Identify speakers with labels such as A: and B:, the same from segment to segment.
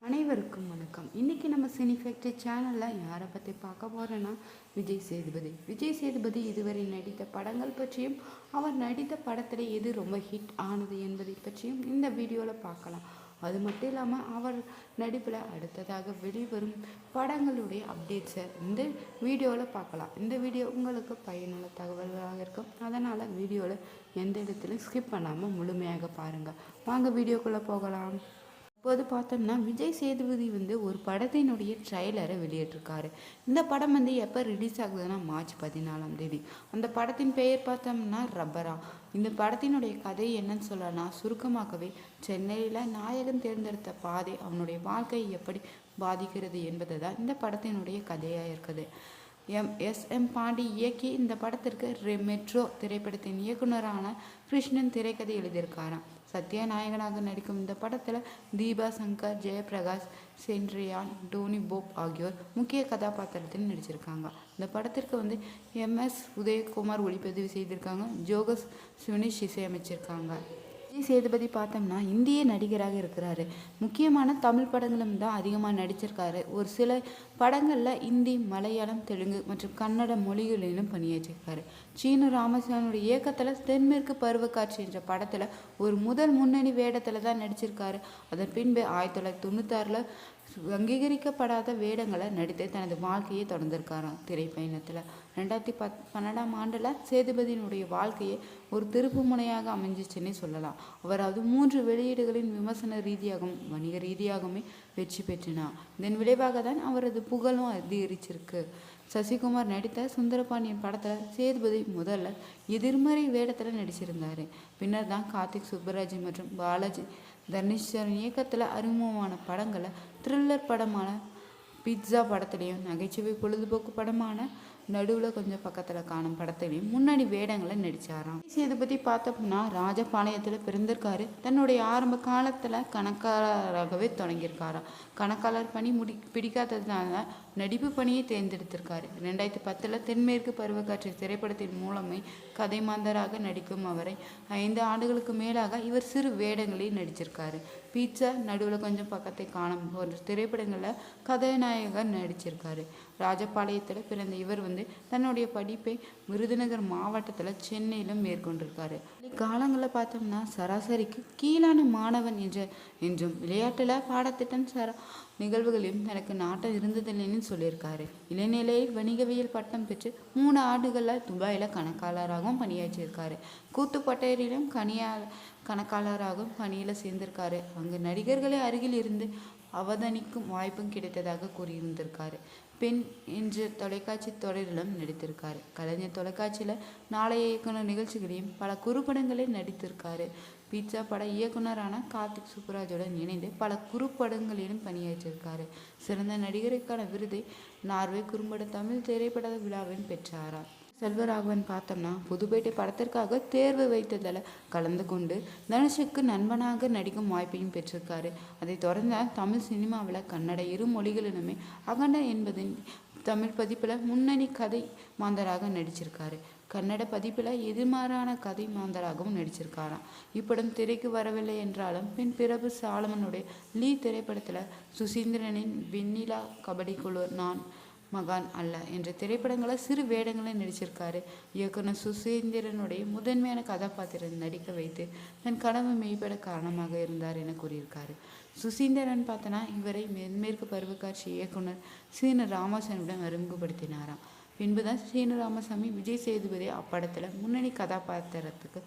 A: அனைவருக்கும் வணக்கம். இன்றைக்கி நம்ம சினி ஃபேக்ட்ரி சேனலில் யாரை பற்றி பார்க்க போகிறோன்னா விஜய் சேதுபதி இதுவரை நடித்த படங்கள் பற்றியும் அவர் நடித்த படத்தில் எது ரொம்ப ஹிட் ஆனது என்பதை பற்றியும் இந்த வீடியோவில் பார்க்கலாம். அது மட்டும் இல்லாமல் அவர் நடிப்பில் அடுத்ததாக வெளிவரும் படங்களுடைய அப்டேட்ஸை இந்த வீடியோவில் பார்க்கலாம். இந்த வீடியோ உங்களுக்கு பயனுள்ள தகவல்களாக இருக்கும். அதனால் வீடியோவில் எந்த இடத்துலையும் ஸ்கிப் பண்ணாமல் முழுமையாக பாருங்கள். வாங்க வீடியோக்குள்ளே போகலாம். இப்போது பார்த்தோம்னா விஜய் சேதுபதி ஒரு படத்தினுடைய ட்ரைலரை வெளியிட்டிருக்காரு. இந்த படம் எப்போ ரிலீஸ் ஆகுதுன்னா மார்ச் 14ஆம் தேதி. அந்த படத்தின் பெயர் பார்த்தோம்னா ரப்பரா. இந்த படத்தினுடைய கதை என்னன்னு சொல்லனா, சுருக்கமாகவே சென்னையில் நாயகன் தேர்ந்தெடுத்த பாதை அவனுடைய வாழ்க்கையை எப்படி பாதிக்கிறது என்பது தான் இந்த படத்தினுடைய கதையாக இருக்குது. எம் பாண்டி இயக்கி இந்த படத்திற்கு மெட்ரோ திரைப்படத்தின் இயக்குனரான கிருஷ்ணன் திரைக்கதை எழுதியிருக்காராம். சத்யா நாயகனாக நடிக்கும் இந்த படத்தில் தீபா சங்கர், ஜெயபிரகாஷ், சென்ட்ரியான், டோனி போப் ஆகியோர் முக்கிய கதாபாத்திரத்தில் நடிச்சிருக்காங்க. இந்த படத்திற்கு MS உதயகுமார் ஒளிப்பதிவு செய்திருக்காங்க. ஜோகஸ் சுனிஷ் இசையமைச்சிருக்காங்க. விஜய் சேதுபதி பார்த்தோம்னா இந்திய நடிகராக இருக்கிறாரு. முக்கியமான தமிழ் படங்களும் தான் அதிகமாக நடிச்சிருக்காரு. ஒரு சில படங்களில் இந்தி, மலையாளம், தெலுங்கு மற்றும் கன்னட மொழிகளிலும் பணியாற்றிருக்காரு. சீனு ராமசாமியோட இயக்கத்தில் தென்மேற்கு பருவக்காட்சி என்ற படத்தில் ஒரு முதல் முன்னணி வேடத்தில் தான் நடிச்சிருக்காரு. அதன் பின்பு 1996 அங்கீகரிக்கப்படாத வேடங்களை நடித்து தனது வாழ்க்கையை தொடர்ந்திருக்காராம். திரைப்பயணத்தில் 2012ஆம் ஆண்டில் சேதுபதியினுடைய வாழ்க்கையை ஒரு திருப்பு முனையாக அமைஞ்சிச்சுன்னே சொல்லலாம். அவராவது 3 வெளியீடுகளின் விமர்சன ரீதியாகவும் வணிக ரீதியாகவுமே வெற்றி பெற்றினார். இதன் விளைவாக தான் அவரது புகழும் அதிகரிச்சிருக்கு. சசிகுமார் நடித்த சுந்தரபாண்டியன் படத்தில் சேதுபதி முதல்ல எதிர்மறை வேடத்தில் நடிச்சிருந்தார். பின்னர் தான் கார்த்திக் சுப்பராஜ் மற்றும் பாலாஜி தர்ணேஸ்வரன் இயக்கத்தில் அறிமுகமான படங்களை த்ரில்லர் படமான பிட்சா படத்துலையும் நகைச்சுவை பொழுதுபோக்கு படமான நடுவில் கொஞ்சம் பக்கத்தில் காணும் படத்துலையும் முன்னணி வேடங்களை நடித்தாராம். சேதுபதி பார்த்தோம்னா ராஜபாளையத்தில் பிறந்திருக்காரு. தன்னுடைய ஆரம்ப காலத்தில் கணக்காளராகவே தொடங்கியிருக்காராம். கணக்காளர் பணி பிடிக்காததுனால நடிப்பு பணியை தேர்ந்தெடுத்திருக்காரு. 2010 தென்மேற்கு பருவக்காட்சி திரைப்படத்தின் மூலமே கதை மாந்தராக நடிக்கும் அவரை 5 ஆண்டுகளுக்கு மேலாக இவர் சிறு வேடங்களில் நடிச்சிருக்காரு. பீட்சா, நடுவில் கொஞ்சம் பக்கத்தை காணும் போன்ற திரைப்படங்களில் கதாநாயகர் நடிச்சிருக்காரு. ராஜபாளையத்தில் பிறந்த இவர் தன்னுடைய படிப்பை விருதுநகர் மாவட்டத்தில் சென்னையிலும் மேற்கொண்டிருக்காரு. காலங்களில் பார்த்தோம்னா சராசரிக்கு கீழான மாணவன் என்றும் விளையாட்டில் பாடத்திட்டம் நிகழ்வுகளையும் தனக்கு நாட்டம் இருந்ததில்லைன்னு சொல்லியிருக்காரு. இளநிலையில் வணிகவியல் பட்டம் பெற்று 3 ஆண்டுகளில் துபாயில் கணக்காளராகவும் பணியாற்றியிருக்காரு. கூத்துப்பட்டையரிலும் கணக்காளராகவும் பணியில் சேர்ந்திருக்காரு. அங்கு நடிகர்களை அருகில் இருந்து அவதானிக்கும் வாய்ப்பும் கிடைத்ததாக கூறியிருந்திருக்காரு. பெண் என்ற தொலைக்காட்சி தொடரிலும் நடித்திருக்காரு. கலைஞர் தொலைக்காட்சியில் நாளைய இயக்குனர் நிகழ்ச்சிகளையும் பல குறுப்படங்களில் நடித்திருக்காரு. பீட்சா பட இயக்குனரான கார்த்திக் சுப்பராஜுடன் இணைந்து பல குறுப்படங்களிலும் பணியாற்றியிருக்காரு. சிறந்த நடிகருக்கான விருதை நார்வே குறும்பட தமிழ் திரைப்பட விழாவில் பெற்றாராம். செல்வராகவன் பார்த்தோம்னா புதுப்பேட்டை படத்திற்காக தேர்வு வைத்ததில் கலந்து கொண்டு தனுஷுக்கு நண்பனாக நடிக்கும் வாய்ப்பையும் பெற்றிருக்காரு. அதை தொடர்ந்து தமிழ் சினிமாவில் கன்னட 2 மொழிகளிலுமே அகண்ட என்பதின் தமிழ் பதிப்பில் முன்னணி கதை மாந்தராக நடிச்சிருக்காரு. கன்னட பதிப்பில் எதிர்மாறான கதை மாந்தராகவும் நடிச்சிருக்காராம். இப்படம் திரைக்கு வரவில்லை என்றாலும் பின் பிரபு சாலமனுடைய லீ திரைப்படத்தில் சுசீந்திரனின் வெண்ணிலா கபடி குழு, நான் மகான் அல்ல என்ற திரைப்படங்களை சிறு வேடங்களை நடிச்சிருக்காரு. இயக்குனர் சுசீந்திரனுடைய முதன்மையான கதாபாத்திரத்தை நடிக்க வைத்து தன் கனவு மெய்ப்பட காரணமாக இருந்தார் என கூறியிருக்காரு. சுசீந்திரன் பார்த்தனா இவரை தென்மேற்கு பருவக்காட்சி இயக்குனர் சீனு ராமசாமியுடன் அறிமுகப்படுத்தினாராம். பின்புதான் சீனு ராமசாமி விஜய் சேதுபதி அப்படத்தில் முன்னணி கதாபாத்திரத்துக்கு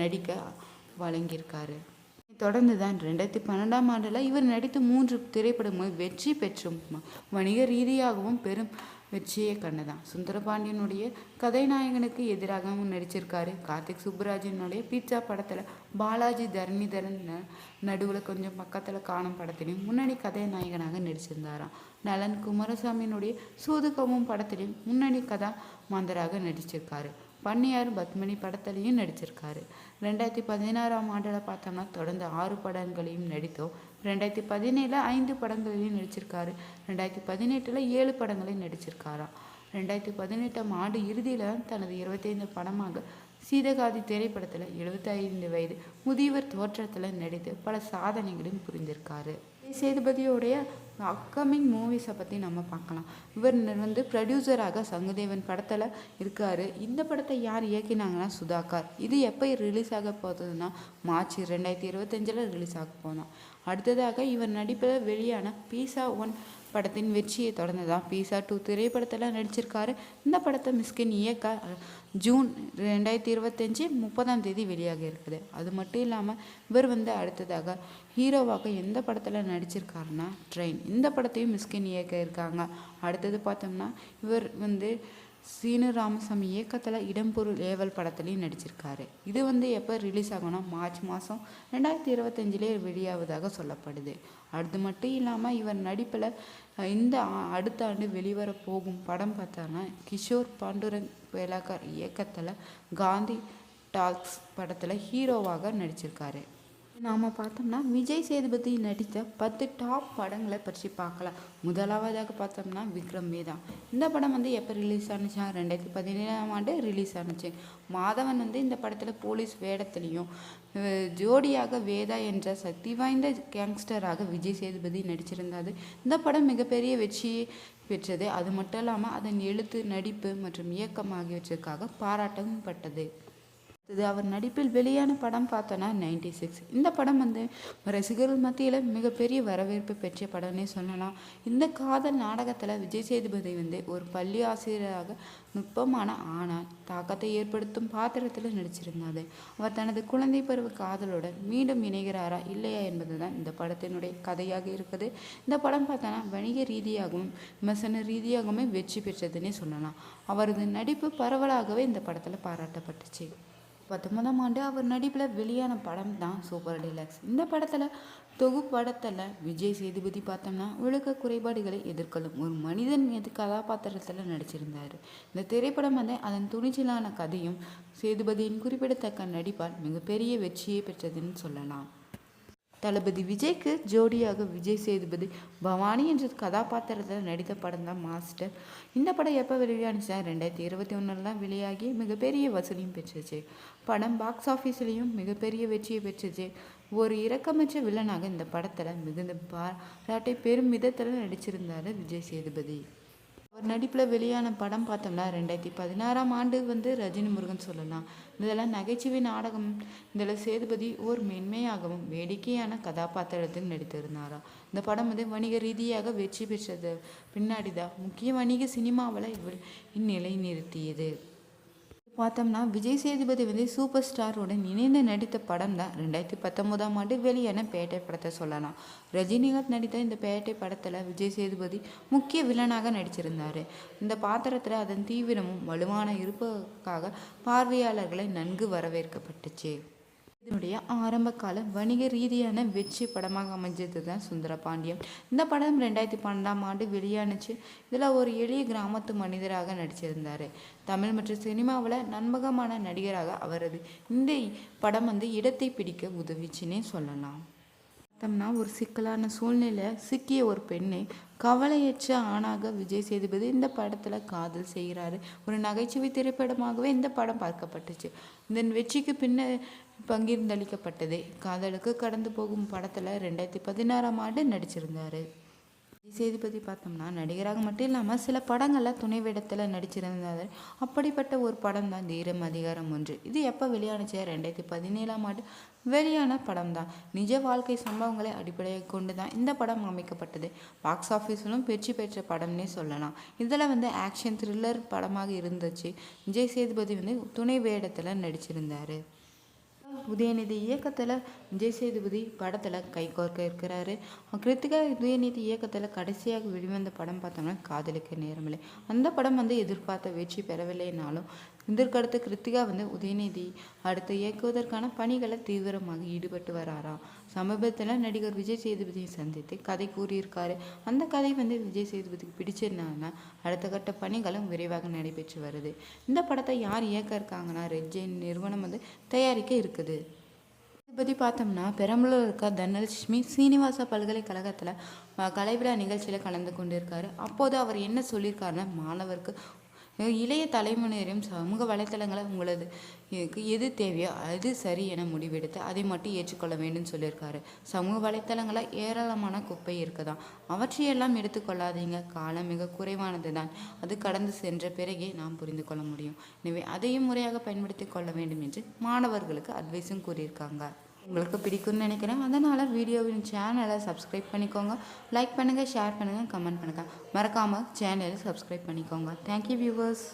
A: நடிக்க வழங்கியிருக்காரு. தொடர்ந்து தான் 2012ஆம் ஆண்டில் இவர் நடித்த 3 திரைப்படங்கள் வெற்றி பெற்றும் வணிக ரீதியாகவும் பெரும் வெற்றியை கண்டதான். சுந்தரபாண்டியனுடைய கதைநாயகனுக்கு எதிராகவும் நடிச்சிருக்காரு. கார்த்திக் சுப்பராஜனுடைய பீட்சா படத்தில் பாலாஜி தரணிதரன் நடுவில் கொஞ்சம் பக்கத்தில் காணும் படத்திலையும் முன்னணி கதாநாயகனாக நடிச்சிருந்தாராம். நலன் குமாரசாமியினுடைய சூதுகவும் படத்திலையும் முன்னணி கதா மாந்தராக நடிச்சிருக்காரு. பன்னியார் பத்மினி படத்திலையும் நடிச்சிருக்காரு. 2016ஆம் ஆண்டில் பார்த்தோம்னா தொடர்ந்து 6 படங்களையும் நடித்தோம். 2017 5 படங்களிலையும் நடிச்சிருக்காரு. 2018 7 படங்களையும் நடிச்சிருக்காராம். 2018ஆம் ஆண்டு இறுதியில் தான் தனது 25 படமாக சீதகாதி திரைப்படத்தில் 75 வயது முதியவர் தோற்றத்தில் நடித்து பல சாதனைகளையும் புரிந்திருக்காரு. சேதுபதியோடைய அப்கமிங் மூவிஸை பற்றி நம்ம பார்க்கலாம். இவர் ப்ரொடியூசராக சங்குதேவன் படத்தில் இருக்கார். இந்த படத்தை யார் இயக்கினாங்கன்னா சுதாகர். இது எப்போ ரிலீஸ் ஆக போகுதுன்னா மார்ச் 2025 ரிலீஸ் ஆக போதான். அடுத்ததாக இவர் நடிப்பில் வெளியான பீஸா 1 படத்தின் வெற்றியை தொடர்ந்து தான் பீஸா 2 திரைப்படத்தில் நடிச்சிருக்காரு. இந்த படத்தை மிஸ்கின் இயக்க ஜூன் 2025 30 வெளியாக இருக்குது. அது மட்டும் இல்லாமல் இவர் அடுத்ததாக ஹீரோவாக எந்த படத்தில் நடிச்சிருக்காருன்னா ட்ரெயின். இந்த படத்தையும் மிஸ்கின் இயக்க இருக்காங்க. அடுத்தது பார்த்தோம்னா இவர் சீனு ராமசாமி இயக்கத்தில் இடம்பொருள் ஏவல் படத்துலையும் நடிச்சிருக்காரு. இது எப்போ ரிலீஸ் ஆகும்னா மார்ச் மாதம் 2025 வெளியாவதாக சொல்லப்படுது. அது மட்டும் இல்லாமல் இவர் நடிப்பில் இந்த அடுத்த ஆண்டு வெளிவர போகும் படம் பார்த்தோன்னா கிஷோர் பாண்டுரங் வேலாக்கர் இயக்கத்தில் காந்தி டால்க்ஸ் படத்தில் ஹீரோவாக நடிச்சிருக்காரு. நாம் பார்த்தோம்னா விஜய் சேதுபதி நடித்த 10 டாப் படங்களை பற்றி பார்க்கலாம். முதலாவதாக பார்த்தோம்னா விக்ரம் வேதா. இந்த படம் எப்போ ரிலீஸ் ஆனிச்சா 2017 ரிலீஸ் ஆனிச்சு. மாதவன் இந்த படத்தில் போலீஸ் வேடத்துலேயும் ஜோடியாக வேதா என்ற சக்தி வாய்ந்த கேங்ஸ்டராக விஜய் சேதுபதி நடிச்சிருந்தார். இந்த படம் மிகப்பெரிய வெற்றியை பெற்றது. அது மட்டும் இல்லாமல் அதன் எழுத்து, நடிப்பு மற்றும் இயக்கம் ஆகியவற்றுக்காக பாராட்டவும் பட்டது. இது அவர் நடிப்பில் வெளியான படம் பார்த்தோன்னா 96. இந்த படம் ரசிகர்கள் மத்தியில் மிகப்பெரிய வரவேற்பு பெற்ற படம்னே சொல்லலாம். இந்த காதல் நாடகத்தில் விஜய் சேதுபதி ஒரு பள்ளி ஆசிரியராக நுட்பமான ஆனால் தாக்கத்தை ஏற்படுத்தும் பாத்திரத்தில் நடிச்சிருந்தார். அவர் தனது குழந்தை பருவ காதலுடன் மீண்டும் இணைகிறாரா இல்லையா என்பது தான் இந்த படத்தினுடைய கதையாக இருக்குது. இந்த படம் பார்த்தோன்னா வணிக ரீதியாகவும் விமர்சன ரீதியாகவுமே வெற்றி பெற்றதுன்னே சொல்லலாம். அவரது நடிப்பு பரவலாகவே இந்த படத்தில் பாராட்டப்பட்டுச்சு. 2019 அவர் நடிப்பில் வெளியான படம் தான் சூப்பர் டீலக்ஸ். இந்த படத்தில் தொகுப்படத்தில் விஜய் சேதுபதி பார்த்தோம்னா ஒழுக்க குறைபாடுகளை எதிர்கொள்ளும் ஒரு மனிதன் கதாபாத்திரத்தில் நடிச்சிருந்தார். இந்த திரைப்படம் அதன் துணிச்சலான கதையும் சேதுபதியின் குறிப்பிடத்தக்க நடிப்பால் மிகப்பெரிய வெற்றியை பெற்றதுன்னு சொல்லலாம். தளபதி விஜய்க்கு ஜோடியாக விஜய் சேதுபதி பவானி என்ற கதாபாத்திரத்தில் நடித்த படம் தான் மாஸ்டர். இந்த படம் எப்போ வெளியானுச்சா 2021 தான் வெளியாகி மிகப்பெரிய வசூலையும் பெற்றுச்சு. படம் பாக்ஸ் ஆஃபீஸ்லேயும் மிகப்பெரிய வெற்றியை பெற்றுச்சு. ஒரு இரக்கமற்ற வில்லனாக இந்த படத்தில் மிகுந்த பாராட்டை பெரும் விதத்தில் நடிச்சிருந்தார் விஜய் சேதுபதி. அவர் நடிப்பில் வெளியான படம் பார்த்தோம்னா 2016 ரஜினி முருகன் சொல்லலாம். இதெல்லாம் நகைச்சுவை நாடகம். இதில் சேதுபதி ஒரு மென்மையாகவும் வேடிக்கையான கதாபாத்திரத்தில் நடித்திருந்தாரா. இந்த படம் வணிக ரீதியாக வெற்றி பெற்றது பின்னாடி தான் முக்கிய வணிக சினிமாவில் இவர் இந்நிலை நிறுத்தியது. பார்த்தோம்னா விஜய் சேதுபதி சூப்பர் ஸ்டாருடன் இணைந்து நடித்த படம் தான் 2019 வெளியான பேட்டை படத்தை சொல்லலாம். ரஜினிகாந்த் நடித்த இந்த பேட்டை படத்தில் விஜய் சேதுபதி முக்கிய வில்லனாக நடிச்சிருந்தார். இந்த பாத்திரத்தில் அதன் தீவிரமும் வலுவான இருப்புக்காக பார்வையாளர்களை நன்கு வரவேற்கப்பட்டுச்சு. இதனுடைய ஆரம்ப கால வணிக ரீதியான வெற்றி படமாக அமைஞ்சது தான் சுந்தரபாண்டியன். இந்த படம் 2012 வெளியானுச்சு. இதில் ஒரு எளிய கிராமத்து மனிதராக நடிச்சிருந்தார். தமிழ் மற்றும் சினிமாவில் நம்பகமான நடிகராக அவரது இந்த படம் இடத்தை பிடிக்க உதவிச்சுன்னே சொல்லலாம். பார்த்தோம்னா ஒரு சிக்கலான சூழ்நிலை சிக்கிய ஒரு பெண்ணை கவலையற்ற ஆணாக விஜய் சேதுபதி இந்த படத்தில் காதல் செய்கிறாரு. ஒரு நகைச்சுவை திரைப்படமாகவே இந்த படம் பார்க்கப்பட்டுச்சு. இதன் வெற்றிக்கு பகிர்ந்தளிக்கப்பட்டது. காதலுக்கு கடந்து போகும் படத்தில் 2016 நடிச்சிருந்தார். விஜய் சேதுபதி பார்த்தோம்னா நடிகராக மட்டும் இல்லாமல் சில படங்களில் துணை வேடத்தில் நடிச்சிருந்தார். அப்படிப்பட்ட ஒரு படம் தான் தீரம் அதிகாரம் 1. இது எப்போ வெளியானுச்சு 2017 வெளியான படம் தான். நிஜ வாழ்க்கை சம்பவங்களை அடிப்படையாக கொண்டு தான் இந்த படம் அமைக்கப்பட்டது. பாக்ஸ் ஆஃபீஸிலும் வெற்றி பெற்ற படம்னே சொல்லலாம். இதில் ஆக்ஷன் த்ரில்லர் படமாக இருந்துச்சு. விஜய் சேதுபதி துணை வேடத்தில் நடிச்சிருந்தார். உதயநிதி இயக்கத்தில் விஜய் சேதுபதி படத்தில் கைகோர்க்க இருக்கிறாரு. கிருத்திகா உதயநிதி இயக்கத்தில் கடைசியாக வெளிவந்த படம் பார்த்தோம்னா காதலுக்கு நேரமில்லை. அந்த படம் எதிர்பார்த்த வெற்றி பெறவில்லைனாலும் இதற்கடுத்து கிருத்திகா உதயநிதி அடுத்து இயக்குவதற்கான பணிகளை தீவிரமாக ஈடுபட்டு வராராம். சமீபத்தில் நடிகர் விஜய் சேதுபதியை சந்தித்து கதை கூறியிருக்காரு. அந்த கதை விஜய் சேதுபதிக்கு பிடிச்சிருந்தாங்கன்னா அடுத்த கட்ட பணிகளும் விரைவாக நடைபெற்று வருது. இந்த படத்தை யார் இயக்க இருக்காங்கன்னா ரெட் ஜெயின் நிறுவனம் தயாரிக்க இருக்குது. இதை பற்றி பார்த்தோம்னா பெரம்பலூர் இருக்க தனலட்சுமி சீனிவாசா பல்கலைக்கழகத்தில் கலைவிழா நிகழ்ச்சியில் கலந்து கொண்டிருக்காரு. அப்போது அவர் என்ன சொல்லியிருக்காருன்னா மாணவருக்கு இளைய தலைமுறையினரும் சமூக வலைத்தளங்களை உங்களது எது தேவையோ அது சரி என முடிவெடுத்து அதை மட்டும் ஏற்றுக்கொள்ள வேண்டும் சொல்லியிருக்காரு. சமூக வலைத்தளங்களில் ஏராளமான குப்பை இருக்குதான், அவற்றையெல்லாம் எடுத்துக்கொள்ளாதீங்க. காலம் மிக குறைவானது தான், அது கடந்து சென்ற பிறகே நாம் புரிந்து கொள்ள முடியும். எனவே அதையும் முறையாக பயன்படுத்தி கொள்ள வேண்டும் என்று மாணவர்களுக்கு அட்வைஸும் கூறியிருக்காங்க. உங்களுக்கு பிடிக்கும்னு நினைக்கிறேன். அதனால் வீடியோவின் சேனலை சப்ஸ்கிரைப் பண்ணிக்கோங்க, லைக் பண்ணுங்கள், ஷேர் பண்ணுங்கள், கமெண்ட் பண்ணுங்கள். மறக்காமல் சேனலை சப்ஸ்கிரைப் பண்ணிக்கோங்க. Thank you viewers.